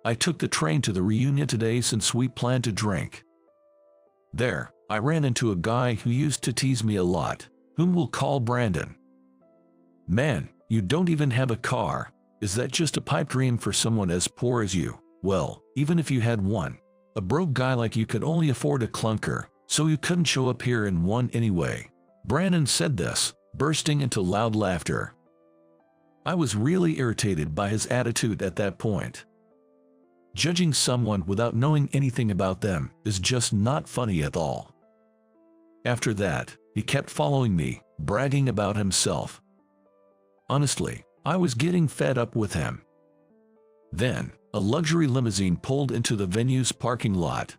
I took the train to the reunion today since we planned to drink. There, I ran into a guy who used to tease me a lot, whom we'll call Brandon. Man, you don't even have a car. Is that just a pipe dream for someone as poor as you? Well, even if you had one, a broke guy like you could only afford a clunker, so you couldn't show up here in one anyway. Brandon said this, bursting into loud laughter. I was really irritated by his attitude at that point. Judging someone without knowing anything about them is just not funny at all. After that, he kept following me, bragging about himself. Honestly, I was getting fed up with him. Then, a luxury limousine pulled into the venue's parking lot.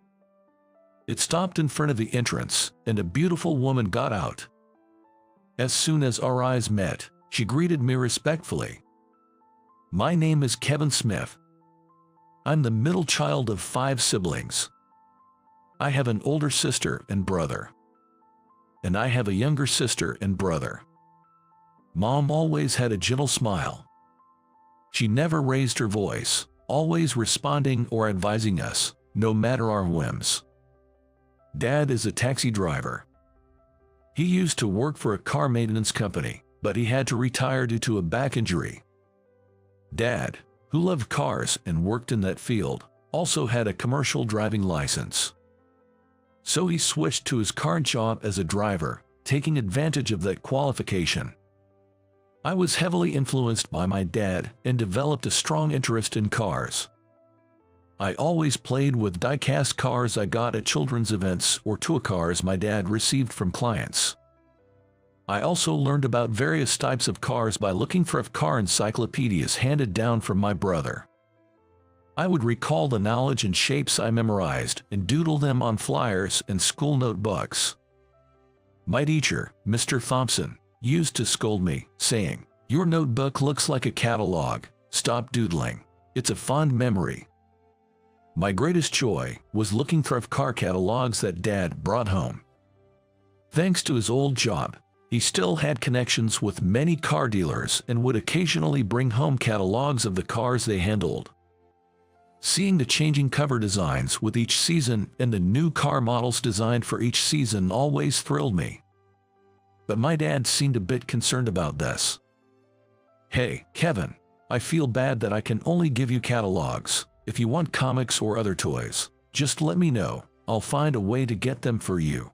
It stopped in front of the entrance, and a beautiful woman got out. As soon as our eyes met, she greeted me respectfully. My name is Kevin Smith. I'm the middle child of 5 siblings. I have an older sister and brother. And I have a younger sister and brother. Mom always had a gentle smile. She never raised her voice, always responding or advising us, no matter our whims. Dad is a taxi driver. He used to work for a car maintenance company, but he had to retire due to a back injury. Dad, who loved cars and worked in that field, also had a commercial driving license. So he switched to his current job as a driver, taking advantage of that qualification. I was heavily influenced by my dad and developed a strong interest in cars. I always played with die-cast cars I got at children's events or toy cars my dad received from clients. I also learned about various types of cars by looking for car encyclopedias handed down from my brother. I would recall the knowledge and shapes I memorized and doodle them on flyers and school notebooks. My teacher, Mr. Thompson, used to scold me, saying, "Your notebook looks like a catalog. Stop doodling. It's a fond memory." My greatest joy was looking for car catalogs that Dad brought home. Thanks to his old job, he still had connections with many car dealers and would occasionally bring home catalogs of the cars they handled. Seeing the changing cover designs with each season and the new car models designed for each season always thrilled me. But my dad seemed a bit concerned about this. "Hey, Kevin, I feel bad that I can only give you catalogs. If you want comics or other toys, just let me know. I'll find a way to get them for you."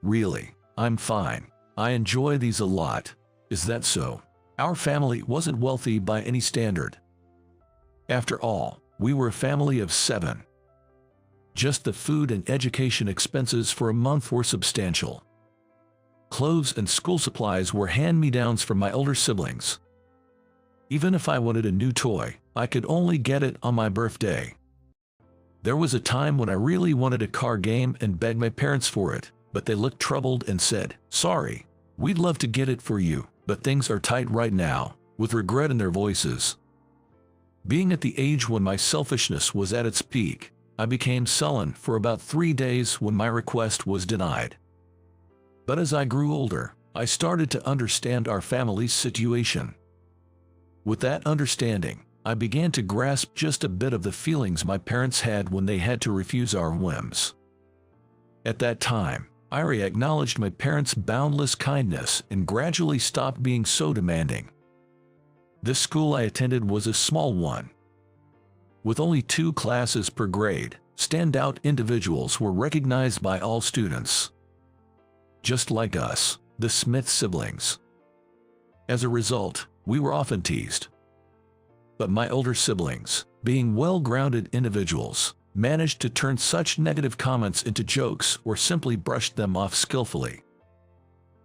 "Really, I'm fine. I enjoy these a lot." "Is that so?" Our family wasn't wealthy by any standard. After all, we were a family of 7. Just the food and education expenses for a month were substantial. Clothes and school supplies were hand-me-downs from my older siblings. Even if I wanted a new toy, I could only get it on my birthday. There was a time when I really wanted a car game and begged my parents for it, but they looked troubled and said, "Sorry, we'd love to get it for you, but things are tight right now," with regret in their voices. Being at the age when my selfishness was at its peak, I became sullen for about 3 days when my request was denied. But as I grew older, I started to understand our family's situation. With that understanding, I began to grasp just a bit of the feelings my parents had when they had to refuse our whims. At that time, I acknowledged my parents' boundless kindness and gradually stopped being so demanding. The school I attended was a small one. With only 2 classes per grade, standout individuals were recognized by all students. Just like us, the Smith siblings. As a result, we were often teased. But my older siblings, being well-grounded individuals, managed to turn such negative comments into jokes or simply brushed them off skillfully.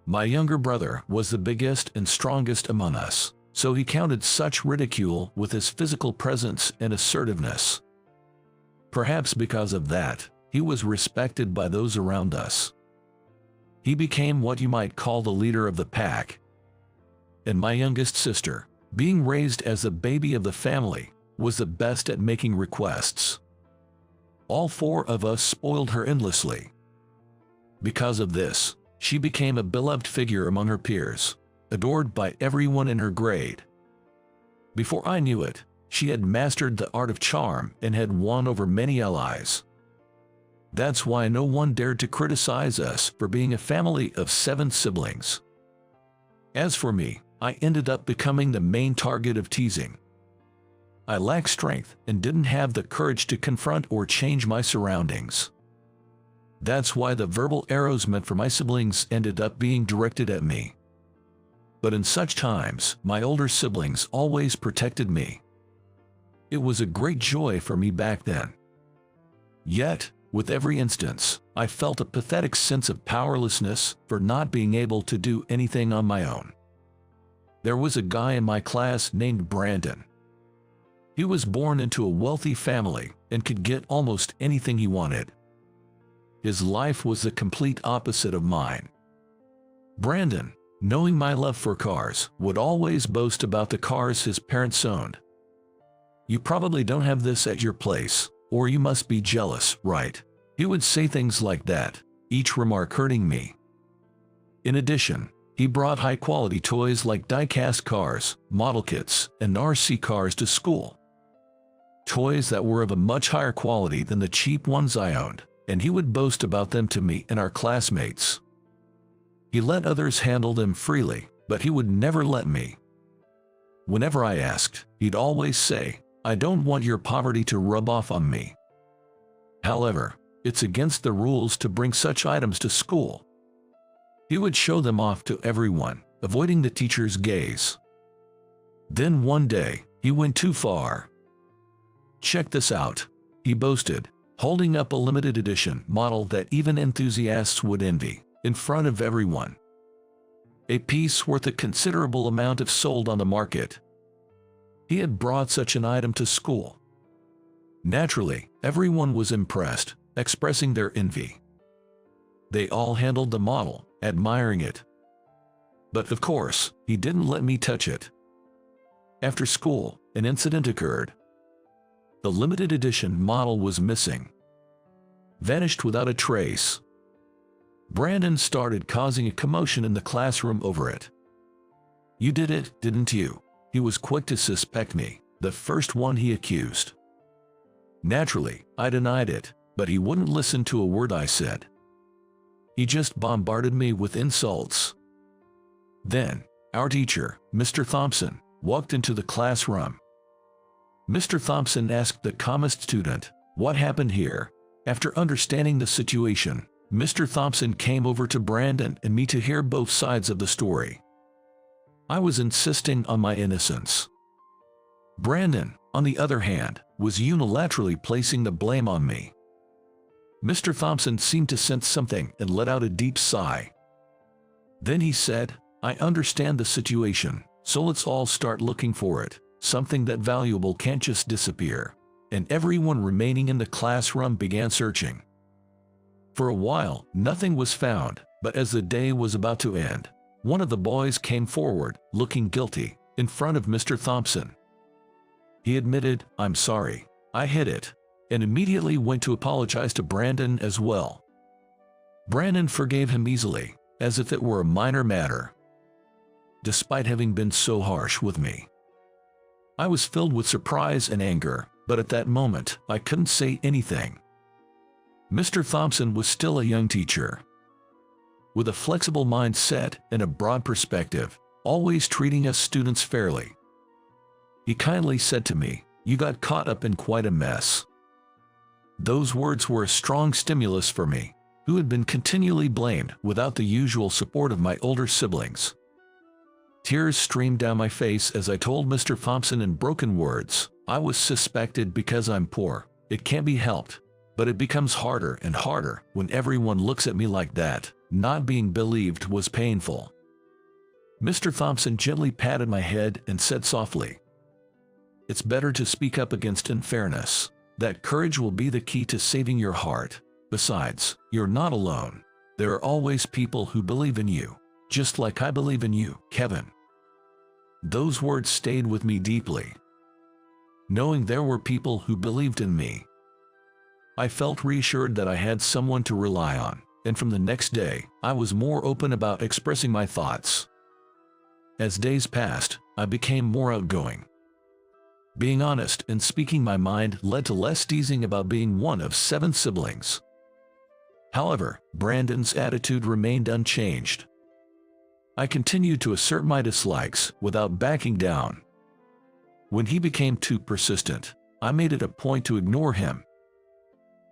My younger brother was the biggest and strongest among us, so he countered such ridicule with his physical presence and assertiveness. Perhaps because of that, he was respected by those around us. He became what you might call the leader of the pack. And my youngest sister, being raised as the baby of the family, was the best at making requests. All 4 of us spoiled her endlessly. Because of this, she became a beloved figure among her peers, adored by everyone in her grade. Before I knew it, she had mastered the art of charm and had won over many allies. That's why no one dared to criticize us for being a family of 7 siblings. As for me, I ended up becoming the main target of teasing. I lacked strength and didn't have the courage to confront or change my surroundings. That's why the verbal arrows meant for my siblings ended up being directed at me. But in such times, my older siblings always protected me. It was a great joy for me back then. Yet, with every instance, I felt a pathetic sense of powerlessness for not being able to do anything on my own. There was a guy in my class named Brandon. He was born into a wealthy family and could get almost anything he wanted. His life was the complete opposite of mine. Brandon, knowing my love for cars, would always boast about the cars his parents owned. "You probably don't have this at your place, or you must be jealous, right?" He would say things like that, each remark hurting me. In addition, he brought high-quality toys like die-cast cars, model kits, and RC cars to school. Toys that were of a much higher quality than the cheap ones I owned, and he would boast about them to me and our classmates. He let others handle them freely, but he would never let me. Whenever I asked, he'd always say, "I don't want your poverty to rub off on me." However, it's against the rules to bring such items to school. He would show them off to everyone, avoiding the teacher's gaze. Then one day, he went too far. "Check this out," he boasted, holding up a limited edition model that even enthusiasts would envy, in front of everyone. A piece worth a considerable amount if sold on the market. He had brought such an item to school. Naturally, everyone was impressed, expressing their envy. They all handled the model, admiring it. But of course, he didn't let me touch it. After school, an incident occurred. The limited edition model was missing. Vanished without a trace. Brandon started causing a commotion in the classroom over it. "You did it, didn't you?" He was quick to suspect me, the first one he accused. Naturally, I denied it, but he wouldn't listen to a word I said. He just bombarded me with insults. Then, our teacher, Mr. Thompson, walked into the classroom. Mr. Thompson asked the calmest student, "What happened here?" After understanding the situation, Mr. Thompson came over to Brandon and me to hear both sides of the story. I was insisting on my innocence. Brandon, on the other hand, was unilaterally placing the blame on me. Mr. Thompson seemed to sense something and let out a deep sigh. Then he said, "I understand the situation, so let's all start looking for it. Something that valuable can't just disappear." And everyone remaining in the classroom began searching. For a while, nothing was found, but as the day was about to end, one of the boys came forward, looking guilty, in front of Mr. Thompson. He admitted, "I'm sorry, I hid it," and immediately went to apologize to Brandon as well. Brandon forgave him easily, as if it were a minor matter. Despite having been so harsh with me, I was filled with surprise and anger, but at that moment, I couldn't say anything. Mr. Thompson was still a young teacher, with a flexible mindset and a broad perspective, always treating us students fairly. He kindly said to me, "You got caught up in quite a mess." Those words were a strong stimulus for me, who had been continually blamed without the usual support of my older siblings. Tears streamed down my face as I told Mr. Thompson in broken words, "I was suspected because I'm poor. It can't be helped. But it becomes harder and harder when everyone looks at me like that. Not being believed was painful." Mr. Thompson gently patted my head and said softly, "It's better to speak up against unfairness. That courage will be the key to saving your heart. Besides, you're not alone. There are always people who believe in you, just like I believe in you, Kevin." Those words stayed with me deeply. Knowing there were people who believed in me, I felt reassured that I had someone to rely on, and from the next day, I was more open about expressing my thoughts. As days passed, I became more outgoing. Being honest and speaking my mind led to less teasing about being one of 7 siblings. However, Brandon's attitude remained unchanged. I continued to assert my dislikes without backing down. When he became too persistent, I made it a point to ignore him.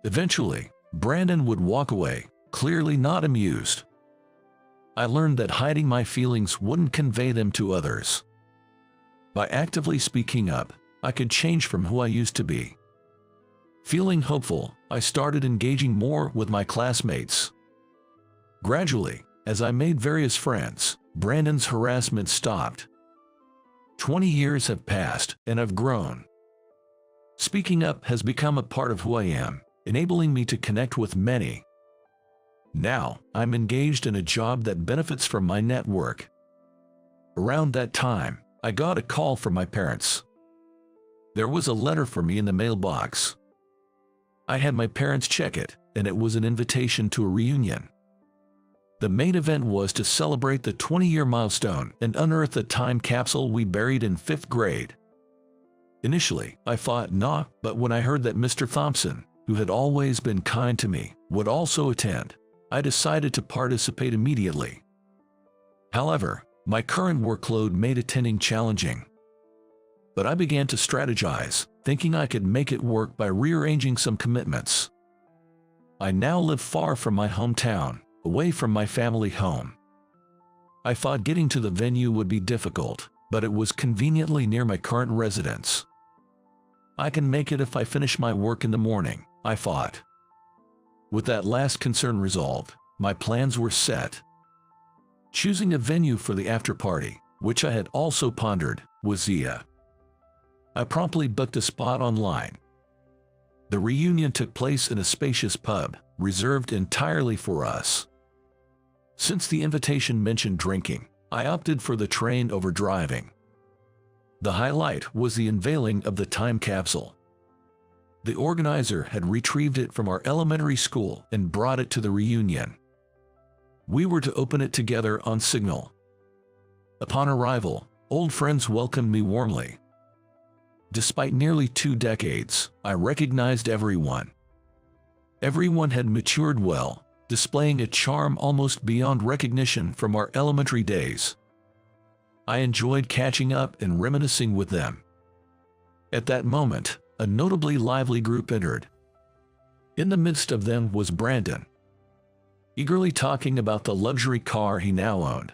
Eventually, Brandon would walk away, clearly not amused. I learned that hiding my feelings wouldn't convey them to others. By actively speaking up, I could change from who I used to be. Feeling hopeful, I started engaging more with my classmates. Gradually, as I made various friends, Brandon's harassment stopped. 20 years have passed, and I've grown. Speaking up has become a part of who I am, enabling me to connect with many. Now, I'm engaged in a job that benefits from my network. Around that time, I got a call from my parents. There was a letter for me in the mailbox. I had my parents check it, and it was an invitation to a reunion. The main event was to celebrate the 20-year milestone and unearth the time capsule we buried in 5th grade. Initially, I thought nah, but when I heard that Mr. Thompson, who had always been kind to me, would also attend, I decided to participate immediately. However, my current workload made attending challenging. But I began to strategize, thinking I could make it work by rearranging some commitments. I now live far from my hometown, away from my family home. I thought getting to the venue would be difficult, but it was conveniently near my current residence. I can make it if I finish my work in the morning, I thought. With that last concern resolved, my plans were set. Choosing a venue for the after-party, which I had also pondered, was Zia. I promptly booked a spot online. The reunion took place in a spacious pub, reserved entirely for us. Since the invitation mentioned drinking, I opted for the train over driving. The highlight was the unveiling of the time capsule. The organizer had retrieved it from our elementary school and brought it to the reunion. We were to open it together on Signal. Upon arrival, old friends welcomed me warmly. Despite nearly 2 decades, I recognized everyone. Everyone had matured well, displaying a charm almost beyond recognition from our elementary days. I enjoyed catching up and reminiscing with them. At that moment, a notably lively group entered. In the midst of them was Brandon, eagerly talking about the luxury car he now owned.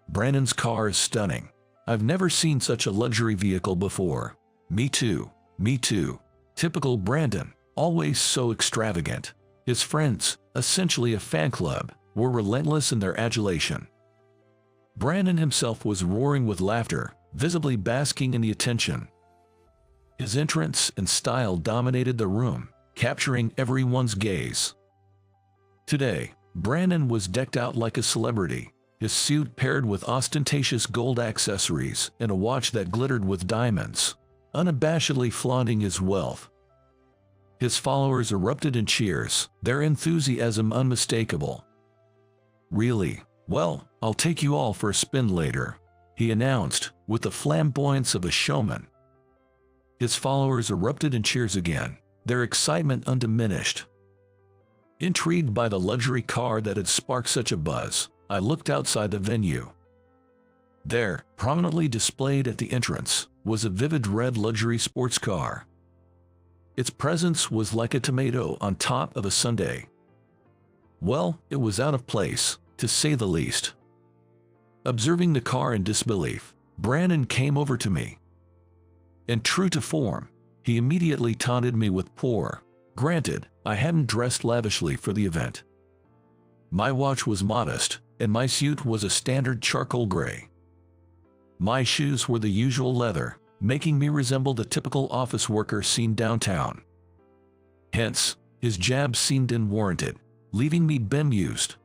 Brandon's car is stunning. I've never seen such a luxury vehicle before. Me too, me too. Typical Brandon, always so extravagant. His friends, essentially a fan club, were relentless in their adulation. Brandon himself was roaring with laughter, visibly basking in the attention. His entrance and style dominated the room, capturing everyone's gaze. Today, Brandon was decked out like a celebrity, his suit paired with ostentatious gold accessories and a watch that glittered with diamonds, unabashedly flaunting his wealth. His followers erupted in cheers, their enthusiasm unmistakable. "Really? Well, I'll take you all for a spin later," he announced, with the flamboyance of a showman. His followers erupted in cheers again, their excitement undiminished. Intrigued by the luxury car that had sparked such a buzz, I looked outside the venue. There, prominently displayed at the entrance, was a vivid red luxury sports car. Its presence was like a tomato on top of a sundae. Well, it was out of place, to say the least. Observing the car in disbelief, Brandon came over to me. And true to form, he immediately taunted me with poor. Granted, I hadn't dressed lavishly for the event. My watch was modest, and my suit was a standard charcoal gray. My shoes were the usual leather, making me resemble the typical office worker seen downtown. Hence, his jab seemed unwarranted, leaving me bemused.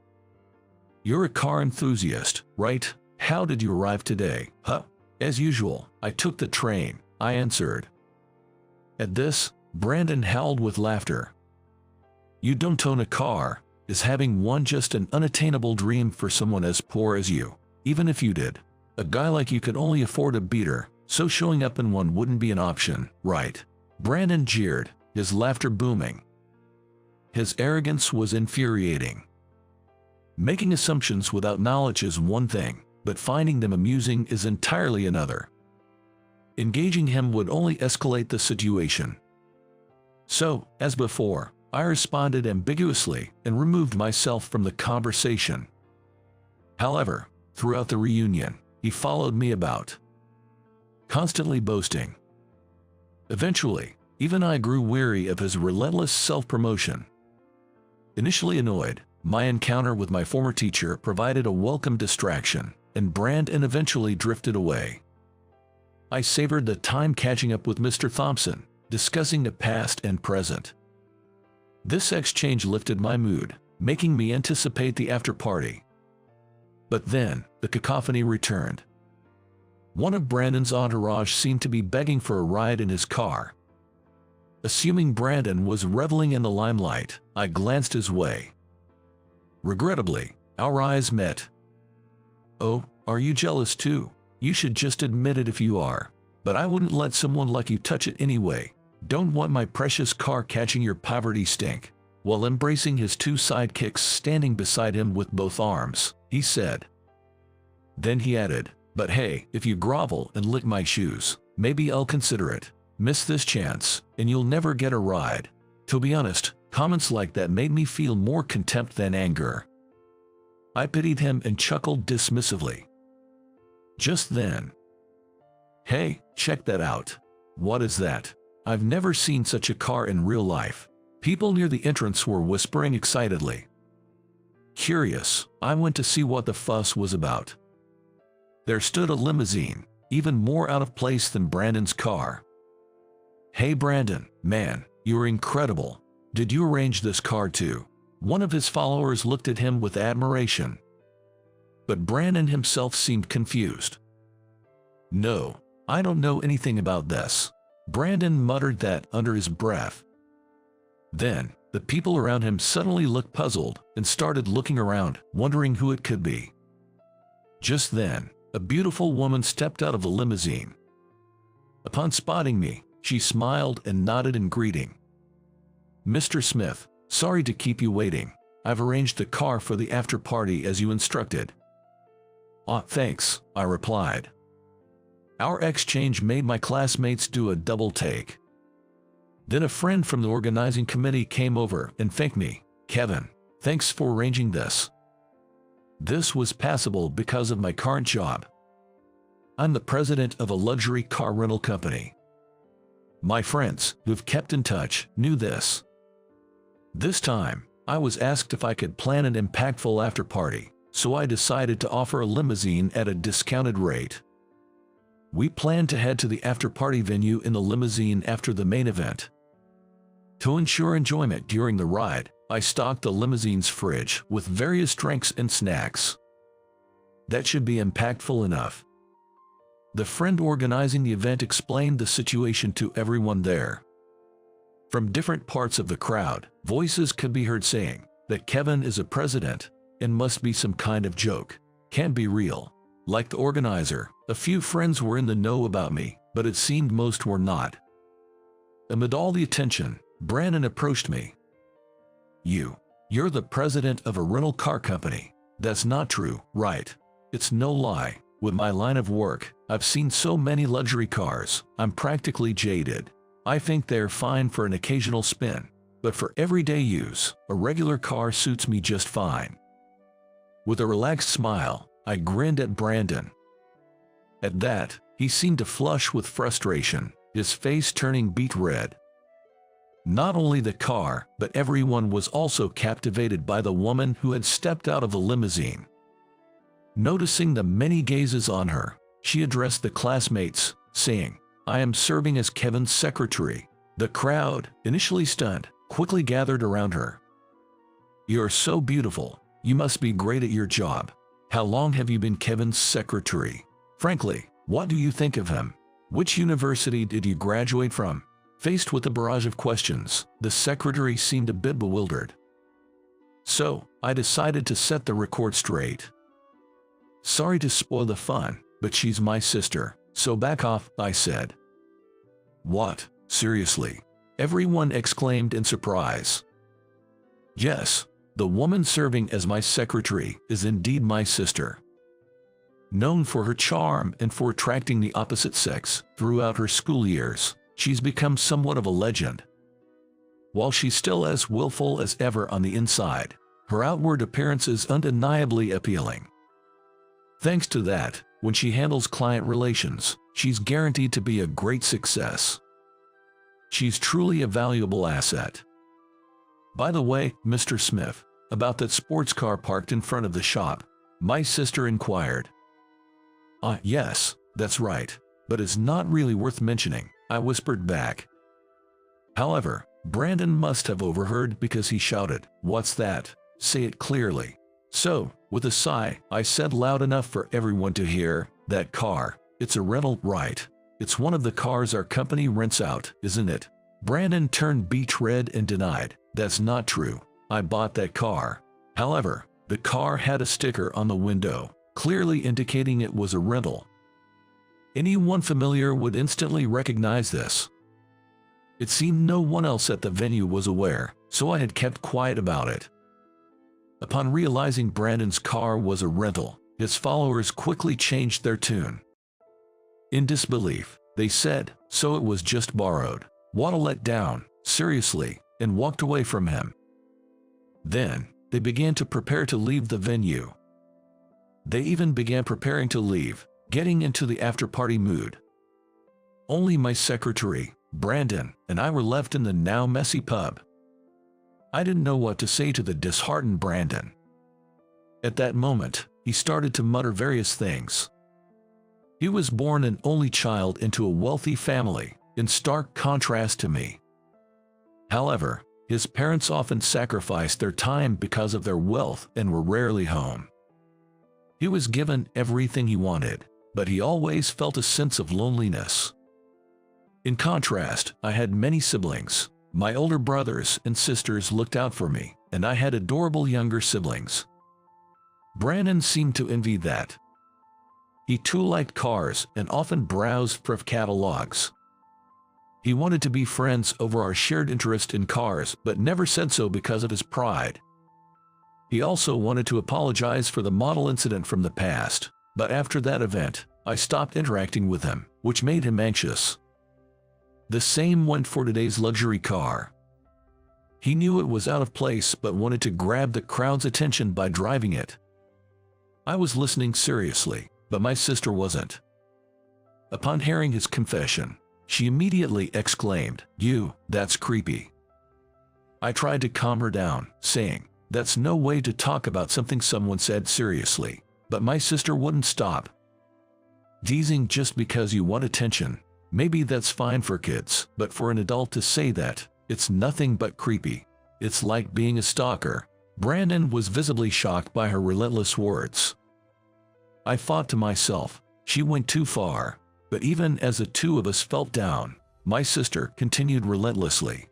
"You're a car enthusiast, right? How did you arrive today, huh?" "As usual, I took the train," I answered. At this, Brandon howled with laughter. "You don't own a car. Is having one just an unattainable dream for someone as poor as you? Even if you did, a guy like you could only afford a beater, so showing up in one wouldn't be an option, right? Brandon jeered, his laughter booming. His arrogance was infuriating. Making assumptions without knowledge is one thing, but finding them amusing is entirely another. Engaging him would only escalate the situation. So, as before, I responded ambiguously and removed myself from the conversation. However, throughout the reunion, he followed me about, constantly boasting. Eventually, even I grew weary of his relentless self-promotion. Initially annoyed, my encounter with my former teacher provided a welcome distraction, and Brandon eventually drifted away. I savored the time catching up with Mr. Thompson, discussing the past and present. This exchange lifted my mood, making me anticipate the after-party. But then, the cacophony returned. One of Brandon's entourage seemed to be begging for a ride in his car. Assuming Brandon was reveling in the limelight, I glanced his way. Regrettably, our eyes met. "Oh, are you jealous too? You should just admit it if you are. But I wouldn't let someone like you touch it anyway. Don't want my precious car catching your poverty stink." While embracing his two sidekicks standing beside him with both arms, he said. Then he added, "But hey, if you grovel and lick my shoes, maybe I'll consider it. Miss this chance, and you'll never get a ride." To be honest, comments like that made me feel more contempt than anger. I pitied him and chuckled dismissively. Just then, "Hey, check that out. What is that? I've never seen such a car in real life." People near the entrance were whispering excitedly. Curious, I went to see what the fuss was about. There stood a limousine, even more out of place than Brandon's car. "Hey Brandon, man, you're incredible. Did you arrange this car too?" One of his followers looked at him with admiration. But Brandon himself seemed confused. "No, I don't know anything about this." Brandon muttered that under his breath. Then, the people around him suddenly looked puzzled and started looking around, wondering who it could be. Just then, a beautiful woman stepped out of the limousine. Upon spotting me, she smiled and nodded in greeting. "Mr. Smith, sorry to keep you waiting. I've arranged the car for the after-party as you instructed." "Ah, thanks," I replied. Our exchange made my classmates do a double take. Then a friend from the organizing committee came over and thanked me. "Kevin, thanks for arranging this. This was passable because of my current job. I'm the president of a luxury car rental company." My friends, who've kept in touch, knew this. This time, I was asked if I could plan an impactful after-party, so I decided to offer a limousine at a discounted rate. We planned to head to the after-party venue in the limousine after the main event. To ensure enjoyment during the ride, I stocked the limousine's fridge with various drinks and snacks. That should be impactful enough. The friend organizing the event explained the situation to everyone there. From different parts of the crowd, voices could be heard saying that Kevin is a president and must be some kind of joke. Can't be real. Like the organizer, a few friends were in the know about me, but it seemed most were not. Amid all the attention, Brandon approached me. You're the president of a rental car company. That's not true, right?" It's no lie. With my line of work, I've seen so many luxury cars, I'm practically jaded. I think they're fine for an occasional spin, but for everyday use, a regular car suits me just fine. With a relaxed smile, I grinned at Brandon. At that, he seemed to flush with frustration, his face turning beet red. Not only the car, but everyone was also captivated by the woman who had stepped out of the limousine. Noticing the many gazes on her, she addressed the classmates, saying, "I am serving as Kevin's secretary." The crowd, initially stunned, quickly gathered around her. "You're so beautiful. You must be great at your job. How long have you been Kevin's secretary? Frankly, what do you think of him? Which university did you graduate from?" Faced with a barrage of questions, the secretary seemed a bit bewildered. So, I decided to set the record straight. "Sorry to spoil the fun, but she's my sister, so back off, I said. What? Seriously? Everyone exclaimed in surprise. Yes, the woman serving as my secretary is indeed my sister. Known for her charm and for attracting the opposite sex throughout her school years, she's become somewhat of a legend. While she's still as willful as ever on the inside, her outward appearance is undeniably appealing. Thanks to that, when she handles client relations, she's guaranteed to be a great success. She's truly a valuable asset. By the way, Mr. Smith, about that sports car parked in front of the shop, my sister inquired. Yes, that's right, but it's not really worth mentioning, I whispered back. However, Brandon must have overheard because he shouted, "What's that? Say it clearly." So, with a sigh, I said loud enough for everyone to hear, "That car, it's a rental, right? It's one of the cars our company rents out, isn't it?" Brandon turned beet red and denied, "That's not true. I bought that car." However, the car had a sticker on the window, clearly indicating it was a rental. Anyone familiar would instantly recognize this. It seemed no one else at the venue was aware, so I had kept quiet about it. Upon realizing Brandon's car was a rental, his followers quickly changed their tune. In disbelief, they said, "So it was just borrowed. What a letdown, seriously," and walked away from him. Then, they began to prepare to leave the venue. They even began preparing to leave, getting into the after-party mood. Only my secretary, Brandon, and I were left in the now messy pub. I didn't know what to say to the disheartened Brandon. At that moment, he started to mutter various things. He was born an only child into a wealthy family, in stark contrast to me. However, his parents often sacrificed their time because of their wealth and were rarely home. He was given everything he wanted, but he always felt a sense of loneliness. In contrast, I had many siblings. My older brothers and sisters looked out for me, and I had adorable younger siblings. Brandon seemed to envy that. He too liked cars and often browsed for catalogs. He wanted to be friends over our shared interest in cars, but never said so because of his pride. He also wanted to apologize for the model incident from the past, but after that event, I stopped interacting with him, which made him anxious. The same went for today's luxury car. He knew it was out of place but wanted to grab the crowd's attention by driving it. I was listening seriously, but my sister wasn't. Upon hearing his confession, she immediately exclaimed, "That's creepy." I tried to calm her down, saying, "That's no way to talk about something someone said seriously," but my sister wouldn't stop. "Teasing just because you want attention. Maybe that's fine for kids, but for an adult to say that, it's nothing but creepy. It's like being a stalker." Brandon was visibly shocked by her relentless words. I thought to myself, she went too far, but even as the two of us felt down, my sister continued relentlessly.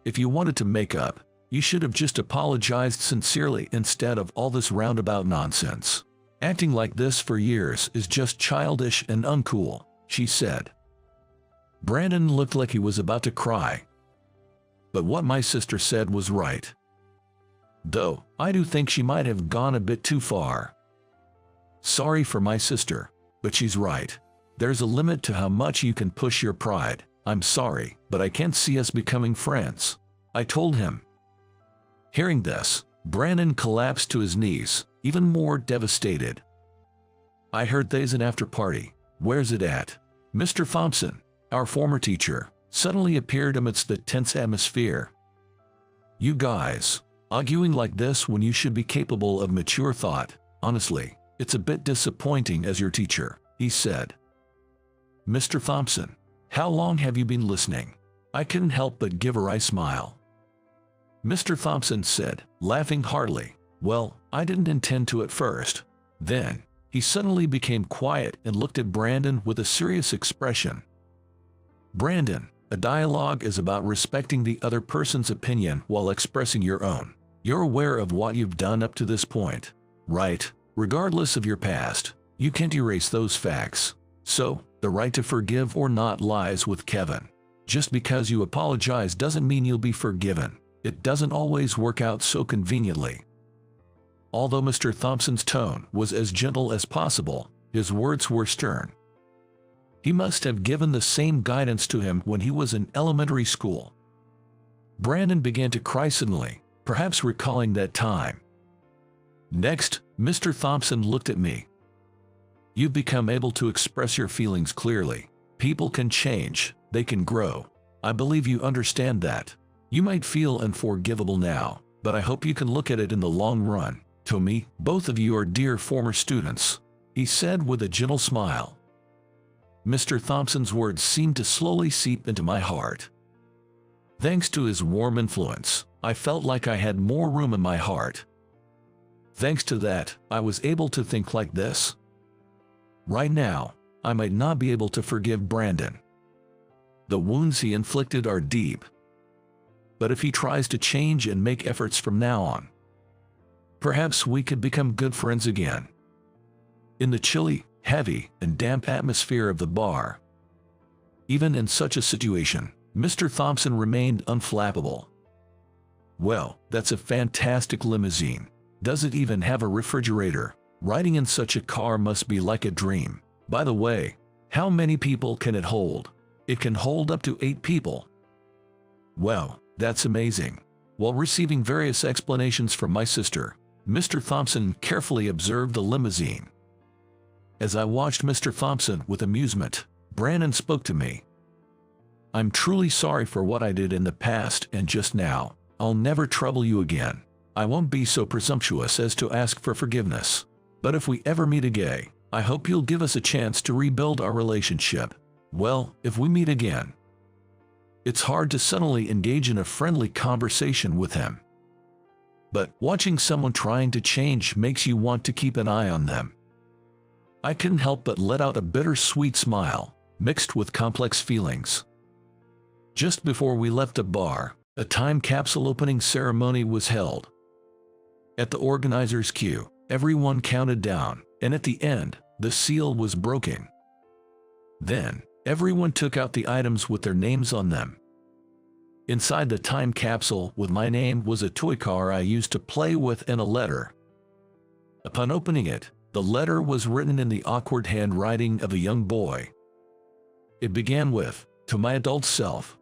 "If you wanted to make up, you should have just apologized sincerely instead of all this roundabout nonsense. Acting like this for years is just childish and uncool," she said. Brandon looked like he was about to cry. But what my sister said was right. Though, I do think she might have gone a bit too far. Sorry for my sister, but she's right. There's a limit to how much you can push your pride. I'm sorry, but I can't see us becoming friends, I told him. Hearing this, Brandon collapsed to his knees, even more devastated. "I heard there's an after-party. Where's it at?" Mr. Thompson, our former teacher, suddenly appeared amidst the tense atmosphere. "You guys, arguing like this when you should be capable of mature thought. Honestly, it's a bit disappointing as your teacher," he said. "Mr. Thompson, how long have you been listening?" I couldn't help but give a wry smile. Mr. Thompson said, laughing heartily, "Well, I didn't intend to at first." Then, he suddenly became quiet and looked at Brandon with a serious expression. "Brandon, a dialogue is about respecting the other person's opinion while expressing your own. You're aware of what you've done up to this point, right? Regardless of your past, you can't erase those facts. So, the right to forgive or not lies with Kevin. Just because you apologize doesn't mean you'll be forgiven. It doesn't always work out so conveniently. Although Mr. Thompson's tone was as gentle as possible, his words were stern. He must have given the same guidance to him when he was in elementary school. Brandon began to cry suddenly, perhaps recalling that time. Next, Mr. Thompson looked at me. You've become able to express your feelings clearly. People can change, they can grow. I believe you understand that. You might feel unforgivable now, but I hope you can look at it in the long run. To me, both of you are dear former students, he said with a gentle smile. Mr. Thompson's words seemed to slowly seep into my heart. Thanks to his warm influence, I felt like I had more room in my heart. Thanks to that, I was able to think like this. Right now, I might not be able to forgive Brandon. The wounds he inflicted are deep. But if he tries to change and make efforts from now on, perhaps we could become good friends again. In the chilly, heavy, and damp atmosphere of the bar, even in such a situation, Mr. Thompson remained unflappable. Well, that's a fantastic limousine. Does it even have a refrigerator? Riding in such a car must be like a dream. By the way, how many people can it hold? It can hold up to 8 people. Well, that's amazing. While receiving various explanations from my sister, Mr. Thompson carefully observed the limousine. As I watched Mr. Thompson with amusement, Brandon spoke to me. I'm truly sorry for what I did in the past and just now. I'll never trouble you again. I won't be so presumptuous as to ask for forgiveness. But if we ever meet again, I hope you'll give us a chance to rebuild our relationship. Well, if we meet again. It's hard to suddenly engage in a friendly conversation with him. But watching someone trying to change makes you want to keep an eye on them. I couldn't help but let out a bittersweet smile, mixed with complex feelings. Just before we left the bar, a time capsule opening ceremony was held. At the organizer's cue, everyone counted down, and at the end, the seal was broken. Then, everyone took out the items with their names on them. Inside the time capsule with my name was a toy car I used to play with and a letter. Upon opening it, the letter was written in the awkward handwriting of a young boy. It began with, "To my adult self.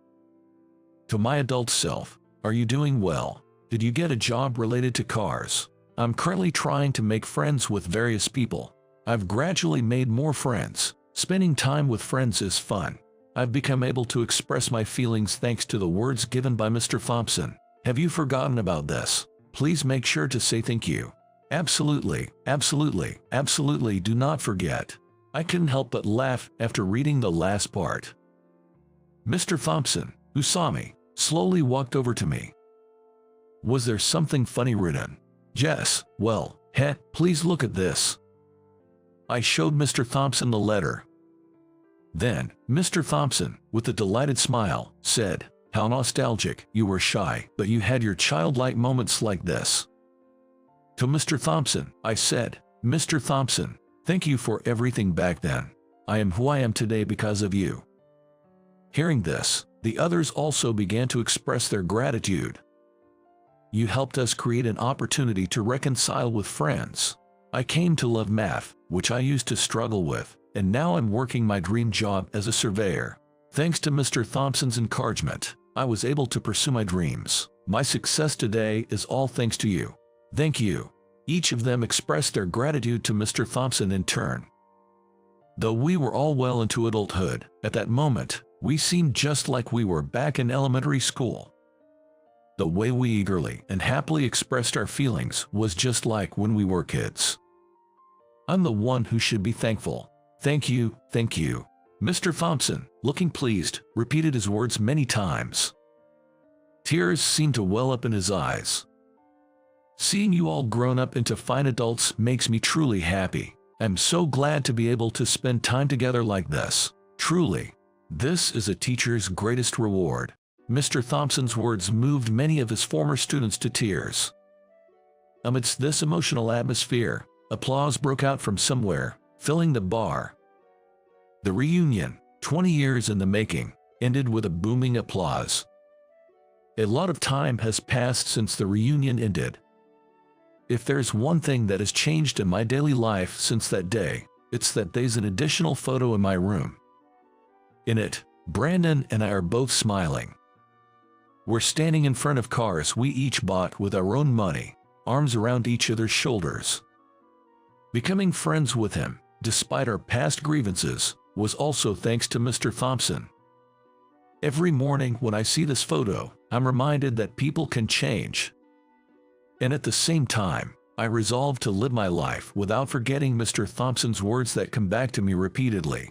To my adult self, are you doing well? Did you get a job related to cars? I'm currently trying to make friends with various people. I've gradually made more friends. Spending time with friends is fun. I've become able to express my feelings thanks to the words given by Mr. Thompson. Have you forgotten about this? Please make sure to say thank you. Absolutely, absolutely, absolutely do not forget." I couldn't help but laugh after reading the last part. Mr. Thompson, who saw me, slowly walked over to me. Was there something funny written? Yes, well, please look at this. I showed Mr. Thompson the letter. Then, Mr. Thompson, with a delighted smile, said, "How nostalgic, you were shy, but you had your childlike moments like this." To Mr. Thompson, I said, "Mr. Thompson, thank you for everything back then. I am who I am today because of you." Hearing this, the others also began to express their gratitude. You helped us create an opportunity to reconcile with friends. I came to love math, which I used to struggle with, and now I'm working my dream job as a surveyor. Thanks to Mr. Thompson's encouragement, I was able to pursue my dreams. My success today is all thanks to you. Thank you. Each of them expressed their gratitude to Mr. Thompson in turn. Though we were all well into adulthood, at that moment, we seemed just like we were back in elementary school. The way we eagerly and happily expressed our feelings was just like when we were kids. I'm the one who should be thankful. Thank you, thank you. Mr. Thompson, looking pleased, repeated his words many times. Tears seemed to well up in his eyes. Seeing you all grown up into fine adults makes me truly happy. I'm so glad to be able to spend time together like this. Truly, this is a teacher's greatest reward. Mr. Thompson's words moved many of his former students to tears. Amidst this emotional atmosphere, applause broke out from somewhere, filling the bar. The reunion, 20 years in the making, ended with a booming applause. A lot of time has passed since the reunion ended. If there's one thing that has changed in my daily life since that day, it's that there's an additional photo in my room. In it, Brandon and I are both smiling. We're standing in front of cars we each bought with our own money, arms around each other's shoulders. Becoming friends with him, despite our past grievances, was also thanks to Mr. Thompson. Every morning when I see this photo, I'm reminded that people can change. And at the same time, I resolve to live my life without forgetting Mr. Thompson's words that come back to me repeatedly.